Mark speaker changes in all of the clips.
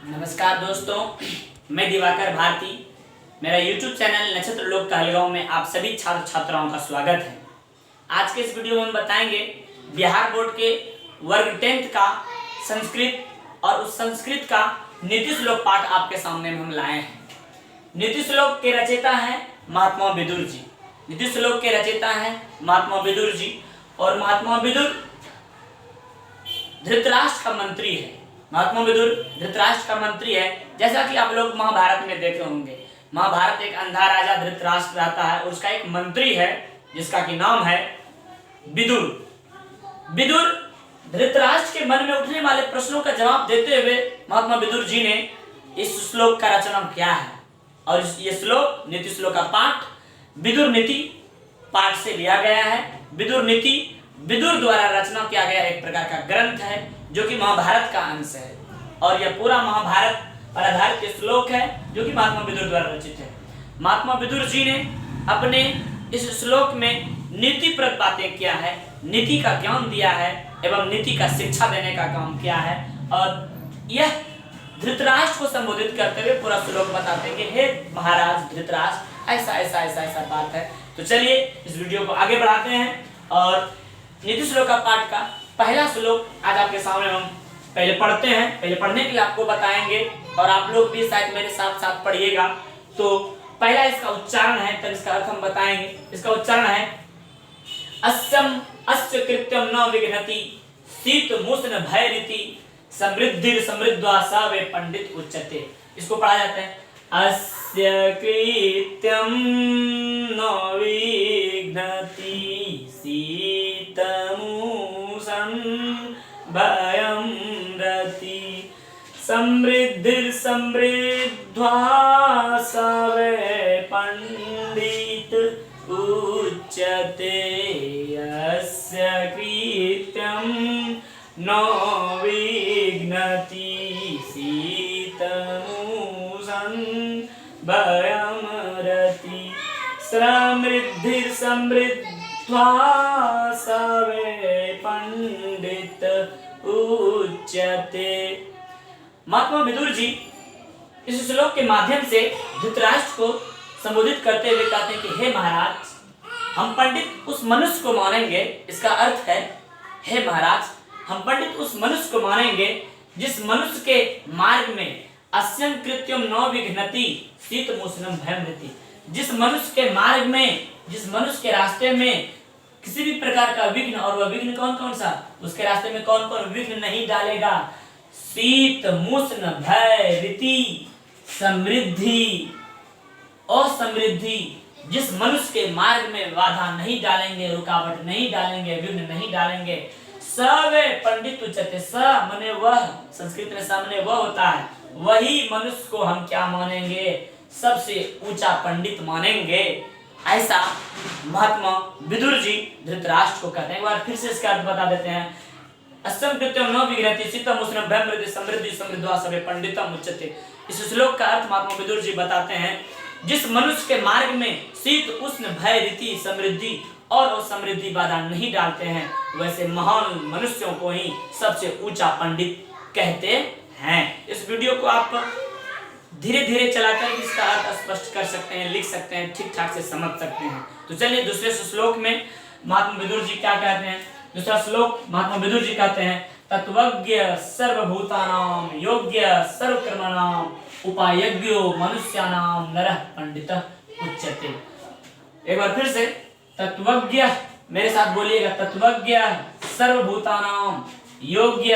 Speaker 1: नमस्कार दोस्तों, मैं दिवाकर भारती। मेरा YouTube चैनल नक्षत्र लोक कहलगांव में आप सभी छात्र छात्राओं का स्वागत है। आज के इस वीडियो में हम बताएंगे बिहार बोर्ड के वर्ग 10th का संस्कृत और उस संस्कृत का नीति श्लोक पाठ आपके सामने में हम लाए हैं। नीति श्लोक के रचयिता हैं महात्मा विदुर जी। नीति श्लोक के रचयिता हैं महात्मा विदुर जी और महात्मा विदुर धृतराष्ट्र का मंत्री है। महात्मा विदुर धृतराष्ट्र का मंत्री है। जैसा कि आप लोग महाभारत में देखे होंगे, महाभारत एक अंधा राजा धृतराष्ट्र रहता है और उसका एक मंत्री है जिसका कि नाम है विदुर। विदुर धृतराष्ट्र के मन में उठने वाले प्रश्नों का जवाब देते हुए महात्मा विदुर जी ने इस श्लोक का रचना किया है और ये श्लोक नीति श्लोक का पाठ विदुर नीति पाठ से लिया गया है। विदुर नीति विदुर द्वारा रचना किया गया एक प्रकार का ग्रंथ है जो कि महाभारत का अंश है और यह पूरा महाभारत पर आधारित श्लोक है जो कि महात्मा विदुर द्वारा रचित है। महात्मा विदुर जी ने अपने इस श्लोक में नीतिप्रद बातें किया है, नीति का ज्ञान दिया है एवं नीति का शिक्षा देने का काम किया है और यह धृतराष्ट्र को संबोधित करते हुए पूरा श्लोक बताते हैं कि हे महाराज धृतराष्ट्र ऐसा ऐसा ऐसा ऐसा बात है। तो चलिए इस वीडियो को आगे बढ़ाते हैं और नीति श्लोक का पाठ का पहला श्लोक आज आपके सामने हम पहले पढ़ते हैं। पहले पढ़ने के लिए आपको बताएंगे और आप लोग भी शायद मेरे साथ साथ पढ़िएगा। तो पहला इसका उच्चारण है, तब इसका अर्थ हम बताएंगे। इसका उच्चारण है अस्यम अस्य कृत्यम न विघ्नति शीत मुष्ण भय रीति समृद्धिर समृद्ध्वा स वे पंडित उच्यते। इसको पढ़ा जाता है अस्य कृत्यम न विघ्नति शीतमुषं भयं रति समृद्धिर समृद्ध्वा स वे पंडित उच्यते। अस्य कृत्यं न विघ्नति शीतमुषं भयं रति समृद्धिर समृद्ध्वा स वे पंडित उच्यते। महात्मा विदुर जी इस श्लोक के माध्यम से धृतराष्ट्र को संबोधित करते हुए कहते हैं कि हे महाराज, हम पंडित उस मनुष्य को मानेंगे। इसका अर्थ है हे महाराज, हम पंडित उस मनुष्य को मानेंगे जिस मनुष्य के मार्ग में अस्यं कृत्यम न विघ्नति शीतमुष्णं भयं रति। जिस मनुष्य के मार्ग में, जिस मनुष्य के रास्ते में किसी भी प्रकार का विघ्न, और वह विघ्न कौन कौन सा, उसके रास्ते में कौन कौन विघ्न नहीं डालेगा। शीत मुष्ण भय रीति समृद्धि और समृद्धि, जिस मनुष्य के मार्ग में बाधा नहीं डालेंगे, रुकावट नहीं डालेंगे, विघ्न नहीं डालेंगे। सवे पंडित उच्यते। स माने वह, संस्कृत में सामने वह होता है, वही मनुष्य को हम क्या मानेंगे, सबसे ऊंचा पंडित मानेंगे। ऐसा महात्मा विदुर जी धृतराष्ट्र को कहते हैं। एक बार फिर से इसका अर्थ बता देते हैं अस्यं कृत्यम न विघ्नति शीतमुष्णं भयं रति समृद्धि समृद्ध्वा स वे पंडितम् उच्यते। इस श्लोक का अर्थ महात्मा विदुर जी बताते हैं जिस मनुष्य के मार्ग में शीत उष्ण भय रीति समृद्धि और समृद्धि बाधा नहीं डालते हैं, वैसे महान मनुष्यों को ही सबसे ऊंचा पंडित कहते हैं। इस वीडियो को आप धीरे धीरे चलाकर इसका अर्थ स्पष्ट कर सकते हैं, लिख सकते हैं, ठीक ठाक से समझ सकते हैं। तो चलिए दूसरे श्लोक में महात्मा विदुर जी क्या कहते हैं। दूसरा श्लोक महात्मा विदुर जी कहते हैं तत्वज्ञ सर्वभूतानां योग्य सर्वकर्मणां उपायज्ञो मनुष्याणां नरः पंडितः उच्यते। एक बार फिर से तत्वज्ञ, मेरे साथ बोलिएगा, तत्वज्ञ सर्वभूतानां योग्य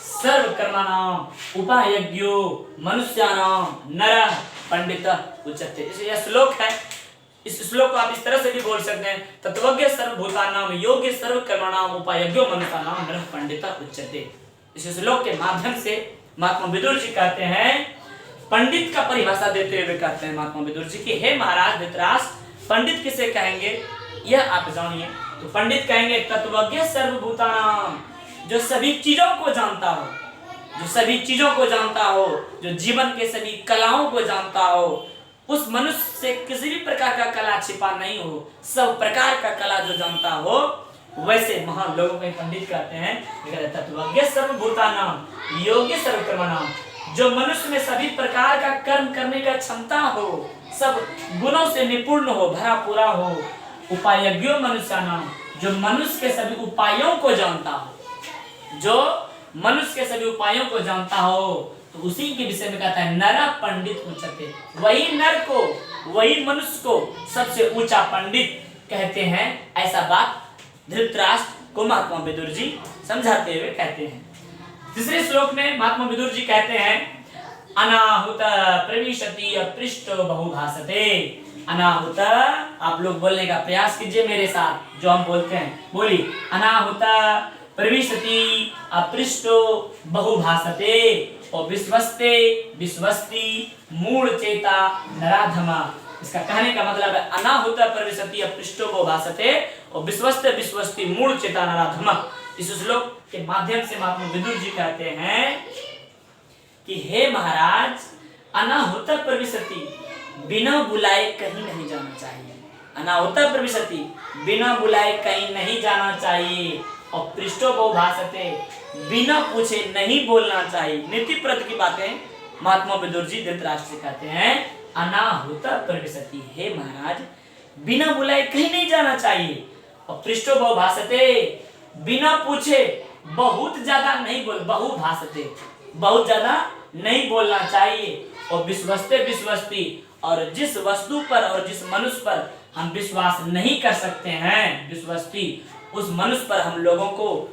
Speaker 1: सर्वकर्मणां उपायज्ञो मनुष्याणां नरः पंडितः उच्यते। यह श्लोक है। इस श्लोक को आप इस तरह से भी बोल सकते हैं तत्वज्ञ सर्वभूतानां योग्य सर्वकर्मणां उपायज्ञो मनुष्याणां नरः पंडितः उच्यते। इस श्लोक के माध्यम से महात्मा विदुर जी कहते हैं, पंडित का परिभाषा देते हुए कहते हैं महात्मा विदुर जी कि हे महाराज धृतराष्ट्र, पंडित किसे कहेंगे यह आप जानिए। तो पंडित कहेंगे तत्वज्ञ सर्वभूतानां, जो सभी चीजों को जानता हो, जो सभी चीजों को जानता हो, जो जीवन के सभी कलाओं को जानता हो, उस मनुष्य से किसी भी प्रकार का कला छिपा नहीं हो, सब प्रकार का कला जो जानता हो, वैसे महान लोगों को पंडित कहते हैं। तत्वज्ञ सर्वभूतानां योग्य सर्वकर्मणां, जो मनुष्य में सभी प्रकार का कर्म करने का क्षमता हो, सब गुणों से निपुण हो, भरा पूरा हो। उपायज्ञो मनुष्याणाम, जो मनुष्य के सभी उपायों को जानता हो, जो मनुष्य के सभी उपायों को जानता हो, तो उसी के विषय में कहता है नर पंडित उच्चते। वही नर को, वही मनुष्य को सबसे ऊंचा पंडित कहते हैं। ऐसा बात धृतराष्ट्र को महात्मा विदुर जी समझाते हुए कहते हैं। तीसरे श्लोक में महात्मा विदुर जी कहते हैं अनाहुत प्रविशति अपृष्टो बहुभाषते। अनाहुत, आप लोग बोलने का प्रयास कीजिए मेरे साथ, जो हम बोलते हैं, बोली अनाहुत प्रविशति अपृष्टो बहुभाषते और विश्वस्ते विश्वस्ति मूढ़ चेता नराधमा। इसका कहने का मतलब है अनाहुत प्रविशति अपृष्टो बहुभाषते और विश्वस्ते विश्वस्ति मूढ़ चेता नराधमा। इस श्लोक के माध्यम से महात्मा विदुर जी कहते हैं कि हे महाराज, अनाहुत प्रविशति, बिना बुलाए कहीं नहीं जाना चाहिए। अनाहुत प्रविशति, बिना बुलाए कहीं नहीं जाना चाहिए। और पृष्ठो बहुभाषते, बिना पूछे नहीं बोलना चाहिए। नीतिप्रद की बातें महात्मा विदुर जी धृतराष्ट्र से कहते हैं अनाहुत प्रविशति, हे महाराज, बिना बुलाए कहीं नहीं जाना चाहिए। और पृष्ठो बहुभाषते, बिना पूछे बहुत ज्यादा नहीं बोल, बहुभाषते, बहुत ज्यादा नहीं बोलना चाहिए। और विश्वस्ते विश्वस्ती, और जिस वस्तु पर और जिस मनुष्य पर हम विश्वास नहीं कर सकते हैं, विश्वस्ती, उस मनुष्य पर हम लोगों को,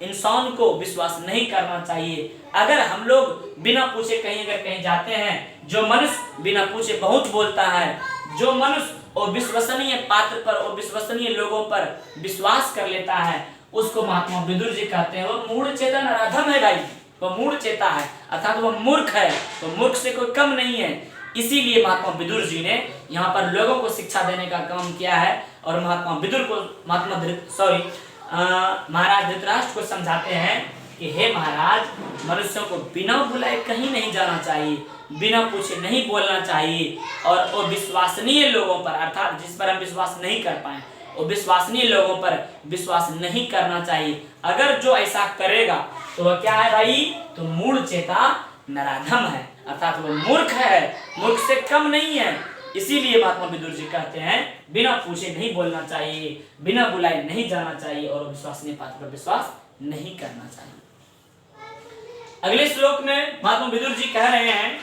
Speaker 1: इंसान को विश्वास नहीं करना चाहिए। अगर हम लोग बिना पूछे कहीं अगर कहीं जाते हैं, जो मनुष्य बिना पूछे बहुत बोलता है, जो मनुष्य और विश्वसनीय पात्र पर और विश्वसनीय लोगों पर विश्वास कर लेता है, उसको महात्मा विदुर जी कहते हैं वो मूढ़ चेता नराधम है भाई, वो मूढ़ चेता है, अर्थात वो मूर्ख है, तो मूर्ख से कोई कम नहीं है। इसीलिए महात्मा विदुर जी ने यहाँ पर लोगों को शिक्षा देने का काम किया है। और महात्मा विदुर को महाराज धृतराष्ट्र को समझाते हैं कि हे महाराज, मनुष्यों को बिना बुलाए कहीं नहीं जाना चाहिए, बिना पूछे नहीं बोलना चाहिए। और विश्वसनीय लोगों पर, अर्थात जिस पर हम विश्वास नहीं कर पाए, और विश्वसनीय लोगों पर विश्वास नहीं करना चाहिए। अगर जो ऐसा करेगा तो वह क्या है भाई, तो मूढ़ चेता नराधम है, अर्थात वो मूर्ख है, मूर्ख से कम नहीं है। इसीलिए महात्मा विदुर जी कहते हैं बिना पूछे नहीं बोलना चाहिए, बिना बुलाए नहीं जाना चाहिए, और विश्वसनीय पात्र पर विश्वास नहीं करना चाहिए। अगले श्लोक में महात्मा विदुर जी कह रहे हैं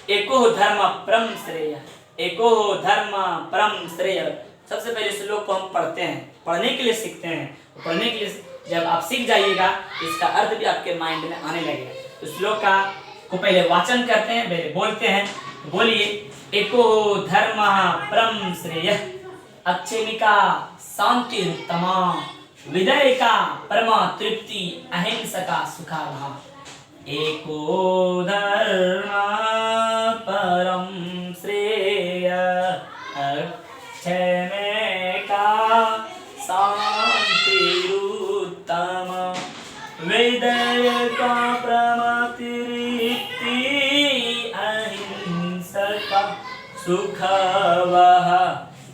Speaker 1: एको धर्म परम श्रेय, एको धर्म परम श्रेय। सबसे पहले श्लोक को हम पढ़ते हैं, पढ़ने के लिए सीखते हैं। पढ़ने के लिए जब आप सीख जाइएगा इसका अर्थ भी आपके माइंड में आने लगेगा। तो श्लोक को पहले वाचन करते हैं, पहले बोलते हैं। बोलिए एको धर्म परम श्रेय, अक्षेमिका शांति उत्तमा, विदय का परमा तृप्ति, अहिंसका सुखावहा। एको धर्म परम श्रेय, अक्षेमिका शांति उत्तमा, विदय का परमा तृप्ति, अहिंसका सुखावहा।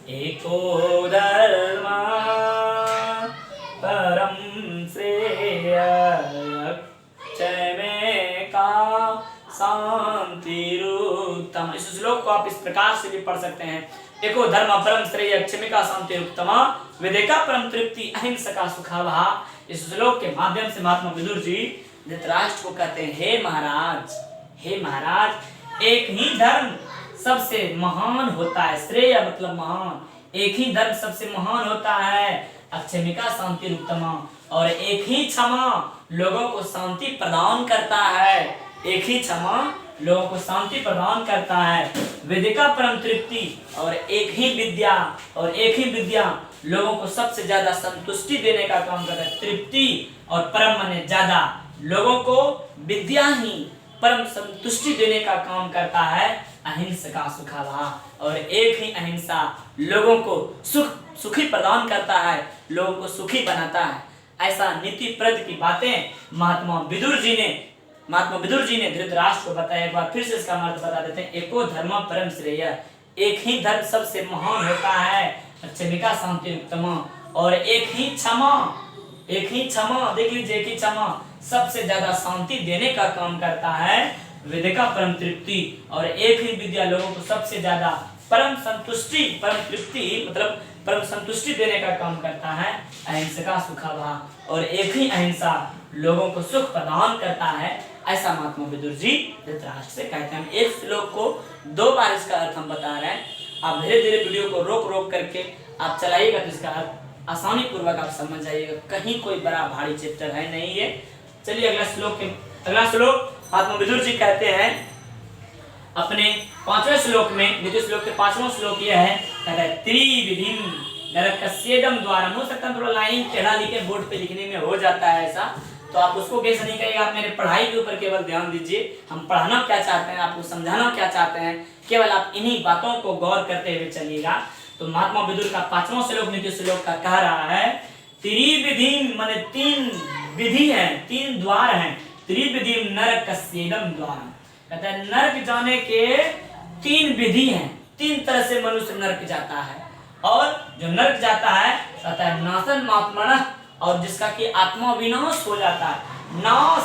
Speaker 1: एको धर्म परम श्रेय, अक्षेमिका शांतिरुत्तम। इस श्लोक को आप इस प्रकार से भी पढ़ सकते हैं। एको धर्म परम श्रेय, अक्षेमिका शांतिरुत्तमा, विदेका परम तृप्ति, अहिंसका सुखावहा। इस श्लोक के माध्यम से महात्मा विदुर जी धृतराष्ट्र को कहते हैं हे महाराज, हे महाराज, एक ही धर्म सबसे महान होता है। श्रेय मतलब महान, एक ही धर्म सबसे महान होता है। अक्षेमिका शांतिरुत्तमा, और एक ही क्षमा लोगों को शांति प्रदान करता है, एक ही क्षमा लोगों को शांति प्रदान करता है। विदिका परम तृप्ति, और एक ही विद्या, और एक ही विद्या लोगों को सबसे ज्यादा संतुष्टि देने का काम करता है। तृप्ति और परम माने ज्यादा, लोगों को विद्या ही परम संतुष्टि देने का काम करता है। अहिंसका सुखावहा, और एक ही अहिंसा लोगों को सुखी प्रदान करता है, लोगों को सुखी बनाता है। ऐसा नीतिप्रद की बातें महात्मा विदुर जी ने धृतराष्ट्र को बताया। एक बार फिर से इसका अर्थ बता देते हैं। एको धर्म परम श्रेय, एक ही धर्म सबसे महान होता है। अक्षेमिका शांतिरुत्तमा, और एक ही क्षमा, देख लीजिए, एक ही क्षमा सबसे ज्यादा शांति देने का काम करता है। विद्या परम तृप्ति, और एक ही विद्या लोगों को सबसे ज्यादा परम संतुष्टि, परम तृप्ति मतलब परम संतुष्टि देने का काम करता है। अहिंसा सुखाभा, और एक ही अहिंसा लोगों को सुख प्रदान करता है, ऐसा महात्मा विदुर जी धृतराष्ट्र से कहते हैं। एक श्लोक को 2 बार इसका अर्थ हम बता रहे हैं। आप धीरे धीरे वीडियो को रोक रोक करके आप चलाइएगा तो इसका अर्थ आसानी पूर्वक आप समझ जाइएगा, कहीं कोई बड़ा भारी चैप्टर है नहीं है। चलिए अगला श्लोक महात्मा विदुर जी कहते हैं अपने 5वें श्लोक में, द्वितीय श्लोक के 5वां श्लोक यह है, कहता है त्रिविधिम नरकस्येदम द्वारम। हो सकता है थोड़ा लाइन टेढ़ा लिखे, बोर्ड पे लिखने में हो जाता है ऐसा, तो आप उसको कैसे नहीं करिएगा, आप मेरे पढ़ाई के ऊपर केवल ध्यान दीजिए। हम पढ़ाना क्या चाहते हैं, आपको समझाना क्या चाहते हैं, केवल आप इन्हीं बातों को गौर करते हुए चलिएगा। तो महात्मा विदुर का 5वां श्लोक द्वितीय श्लोक का कह रहा है त्रिविधिम, माने 3 विधि है, 3 द्वार हैं। त्रिविधिम नरकस्येदम द्वारम, कहता है नरक जाने के 3 विधि हैं, 3 तरह से मनुष्य नरक जाता है। और जो नरक जाता है कहता है नासन महात्मन, और जिसका कि आत्मा विनाश हो जाता है। नाश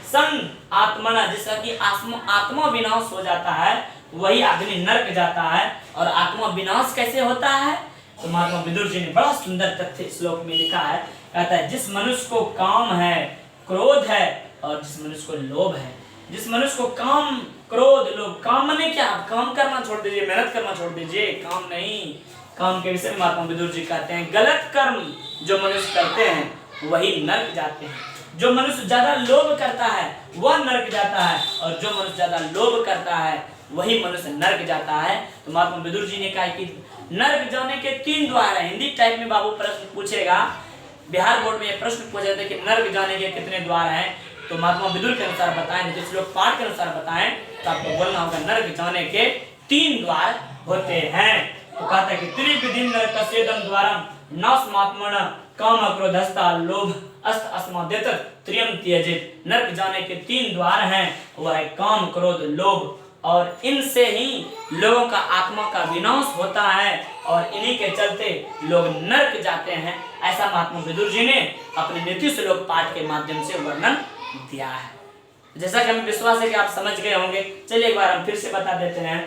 Speaker 1: सन आत्मना, जिसका कि आत्मा विनाश हो जाता है, वही आदमी नरक जाता है। और आत्मा विनाश कैसे होता है, तो महात्मा विदुर जी ने बड़ा सुंदर तथ्य श्लोक में लिखा है। कहता है जिस मनुष्य को काम है, क्रोध है, और जिस मनुष्य को लोभ है, जिस मनुष्य को काम, क्रोध, लोभ, काम माने क्या, काम करना छोड़ दीजिए, मेहनत करना छोड़ दीजिए, काम नहीं। काम के विषय में महात्मा विदुर जी कहते हैं गलत कर्म जो मनुष्य करते हैं वही नरक जाते हैं। जो मनुष्य ज्यादा लोभ करता है वह नरक जाता है, और जो मनुष्य ज्यादा लोभ करता है वही मनुष्य नरक जाता है। तो महात्मा विदुर जी ने कहा कि नरक जाने के 3 द्वार हैं। हिंदी टाइप में बाबू प्रश्न पूछेगा, बिहार बोर्ड में यह प्रश्न पूछा जाता है कि नरक जाने के कितने द्वार हैं, तो महात्मा विदुर के अनुसार बताएं, जिस लोग पाठ के अनुसार बताएं, तो आपको बोलना होगा नरक जाने के 3 द्वार होते हैं। तो कहता है कि त्रिविधिम नरकस्येदम द्वारम नाशमात्मन काम क्रोधस्ता लोभ अस्त अस्मादेत त्रियम त्यजेत। नरक जाने के 3 द्वार हैं, वह है काम, क्रोध, लोभ, और इनसे ही लोगों का आत्मा का विनाश होता है, और इन्हीं के चलते लोग नरक जाते हैं। ऐसा महात्मा विदुर जी ने अपने नीति श्लोक पाठ के माध्यम से वर्णन दिया है। जैसा कि हमें विश्वास है कि आप समझ गए होंगे। चलिए एक बार हम फिर से बता देते हैं।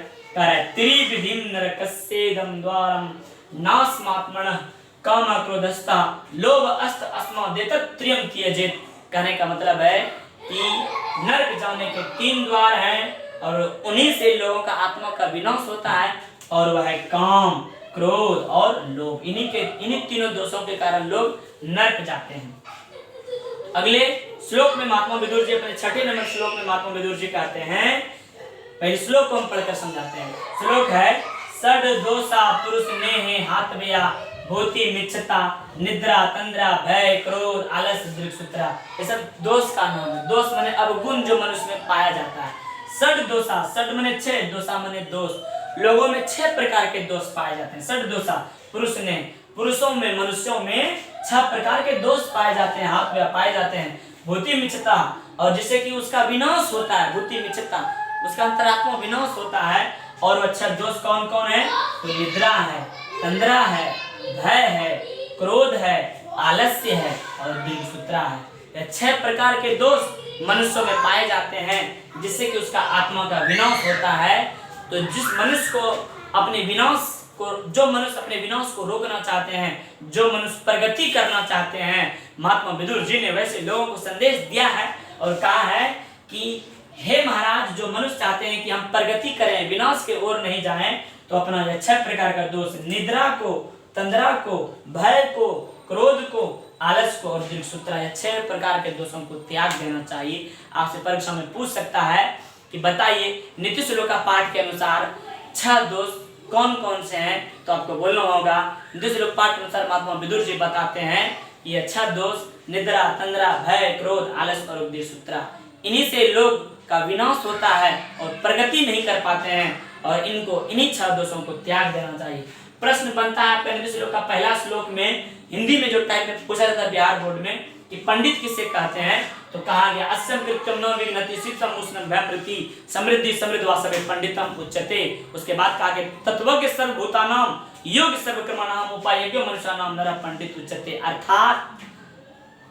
Speaker 1: त्रिविधिम नरकस्येदम द्वारम नाशमात्मनः काम क्रोधस्ता लोभ अस्त अस्मादेत त्रियम त्यजेत। कहने का मतलब है कि नरक जाने के 3 द्वार हैं, और उन्हीं से लोगों का आत्मा का विनाश होता है, और वह है काम, क्रोध और लोभ। इन्हीं तीनों दोषों के कारण लोग नरक जाते हैं। अगले श्लोक में महात्मा विदुर जी अपने 6 नंबर श्लोक में महात्मा विदुर जी कहते हैं, पहले श्लोक को हम पढ़कर समझाते हैं। श्लोक है षड दोषा पुरुष नेहे हातव्या भूति मिच्छता निद्रा तंद्रा भय क्रोध आलस दृक्सूत्रा। ये सब दोष का नाम है। दोष माने अवगुण जो मनुष्य में पाया जाता है। षड दोषा, षड माने 6, दोषा माने दोष। लोगों में 6 प्रकार के दोष पाए जाते हैं। षड दोषा पुरुष ने, पुरुषों में, मनुष्यों में 6 प्रकार के दोष पाए जाते हैं, हाथ में पाए जाते हैं। भूति मिच्छता, और जिससे कि उसका विनाश होता है, भूति मिच्छता, उसका अंतरात्मा विनाश होता है। और अच्छा दोष कौन कौन है, तो निद्रा है, तंद्रा है, भय है, क्रोध है, आलस्य है और दृक्सूत्रा है। ये 6 प्रकार के दोष मनुष्यों में पाए जाते हैं, जिससे कि उसका आत्मा का विनाश होता है। तो जिस मनुष्य को अपने विनाश को, जो मनुष्य अपने विनाश को रोकना चाहते हैं, जो मनुष्य प्रगति करना चाहते हैं, महात्मा विदुर जी ने वैसे लोगों को संदेश दिया है और कहा है कि हे महाराज, जो मनुष्य चाहते हैं कि हम प्रगति करें, विनाश के ओर नहीं जाएं, तो अपना यह 6 प्रकार का दोष, निद्रा को, तंद्रा को, भय को, क्रोध को, आलस को और दृक्सूत्रा, यह 6 प्रकार के दोषों को त्याग देना चाहिए। आपसे परीक्षा में पूछ सकता है कि बताइए नीति श्लोक का पाठ के अनुसार 6 दोष कौन कौन से हैं, तो आपको बोलना होगा। नीति श्लोक पाठ के अनुसार महात्मा विदुर जी बताते हैं ये 6 दोष निद्रा, तंद्रा, भय, क्रोध, आलस और दृक्सूत्रा, इन्हीं से लोग का विनाश होता है और प्रगति नहीं कर पाते हैं, और इन्हीं 6 दोषों को त्याग देना चाहिए। प्रश्न बनता है आपका नीति श्लोक का पहला श्लोक में, हिंदी में जो टाइप में पूछा जाता है बिहार बोर्ड में कि पंडित किससे कहते हैं, तो कहा गया अस्यम कृत्यम न विघ्नति सिद्धम उष्णम भयप्रति समृद्धि समृद्धवा सवे पंडितम उच्यते। उसके बाद कहा गया तत्वज्ञ सर्वभूतानाम योग सर्वकर्माणाम उपायज्ञो मनुष्याणाम नरः पंडित उच्यते। अर्थात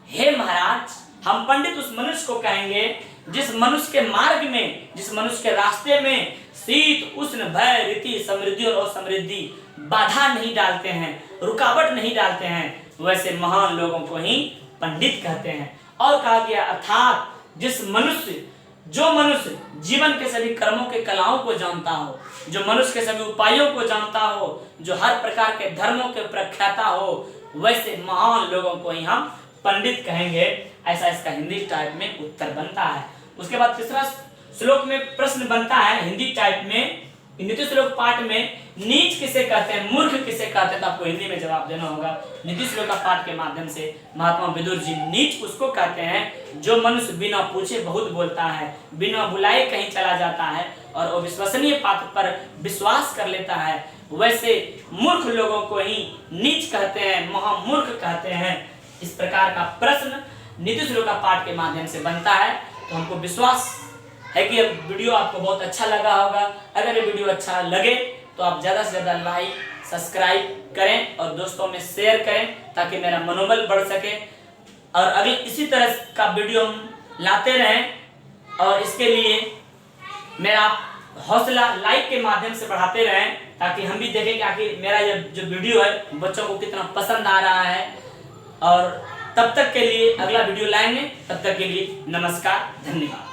Speaker 1: हे महाराज, हम पंडित उस मनुष्य को कहेंगे जिस मनुष्य के मार्ग में, जिस मनुष्य के रास्ते में शीत उष्ण भय रीति समृद्धि और असमृद्धि बाधा नहीं डालते हैं, रुकावट नहीं डालते हैं, वैसे महान लोगों को ही पंडित कहते हैं। और कहा गया अर्थात जो मनुष्य जीवन के सभी कर्मों के कलाओं को जानता हो, जो मनुष्य के सभी उपायों को जानता हो, जो हर प्रकार के धर्मों के प्रख्याता हो, वैसे महान लोगों को ही हम पंडित कहेंगे। ऐसा इसका हिंदी टाइप में उत्तर बनता है। उसके बाद तीसरा श्लोक में प्रश्न बनता है हिंदी टाइप में, नीति श्लोक पाठ में, नीच किसे कहते हैं, मूर्ख किसे कहते हैं, तो आपको हिंदी में जवाब देना होगा। नीति श्लोक पाठ के माध्यम से महात्मा विदुर जी नीच उसको कहते हैं जो मनुष्य बिना पूछे बहुत बोलता है, बिना बुलाए कहीं चला जाता है और अविश्वसनीय पात्र पर विश्वास कर लेता है, वैसे मूर्ख लोगों को ही नीच कहते हैं, महामूर्ख कहते हैं। इस प्रकार का प्रश्न नीति श्लोक पाठ के माध्यम से बनता है। तो हमको विश्वास है कि यह वीडियो आपको बहुत अच्छा लगा होगा। अगर ये वीडियो अच्छा लगे तो आप ज़्यादा से ज़्यादा लाइक सब्सक्राइब करें और दोस्तों में शेयर करें ताकि मेरा मनोबल बढ़ सके और अगले इसी तरह का वीडियो हम लाते रहें। और इसके लिए मेरा हौसला लाइक के माध्यम से बढ़ाते रहें ताकि हम भी देखें कि आखिर मेरा ये जो वीडियो है बच्चों को कितना पसंद आ रहा है। और तब तक के लिए अगला वीडियो लाएंगे, तब तक के लिए नमस्कार, धन्यवाद।